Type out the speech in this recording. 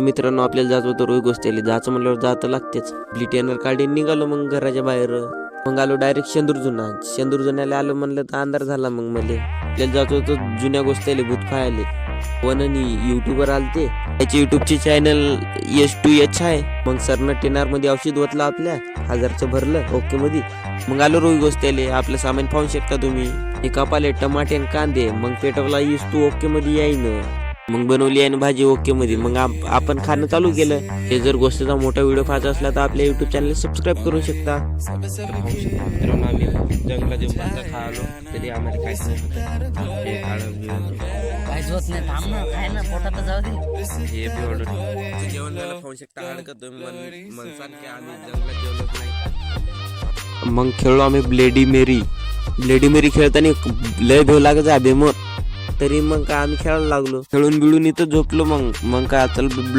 मित्रांनो आपल्याला जायचं होतं रोई गोष्टीला. जायचं म्हणल्यावर जातं लागतेच. ब्लिटेनर काढून निघालो मग घराच्या बाहेर. मग आलो डायरेक्ट शेंदूरजुन्याला आलो म्हणलं तर अंधार झाला. मग मला आपल्याला जायचं होतं जुन्या गोष्टीला भूत खायले. वननी युट्यूबर आलते, त्याचे युट्यूबचे चॅनल S2H आहे. मग सरनं टेनार मध्ये औषध ओतलं, आपल्या 1000चं भरलं ओके मध्ये. मग आलो रोई गोष्टीला. आपलं सामान पाहू शकता तुम्ही. हे कापाले टमाटे आणि कांदे. मग पेटवला तू ओके मध्ये येईन. मग बनवली आहे भाजी ओके मध्ये. मग आपण खाणं चालू केलं. हे जर गोष्टीचा मोठा व्हिडिओ पाहायचा असला तर आपल्या युट्यूब चॅनल सबस्क्राईब करू शकता. आम्ही जंगलात येऊन भाता खालो तरी आम्हाला काहीच नाही होत नाही. थांब ना, काय ना पोटात जाऊ दे. हे जेवण झालं पाहू शकता. हडकत मग सांग की आम्ही जंगलात जेवलोच नाही. मग खेळलो आम्ही ब्लेडी मेरी खेळताना लय भेव लागत आहे. तरी मग काय आम्ही खेळायला लागलो. खेळून बिळून इथं झोपलो. मग काय चल ब्लॉग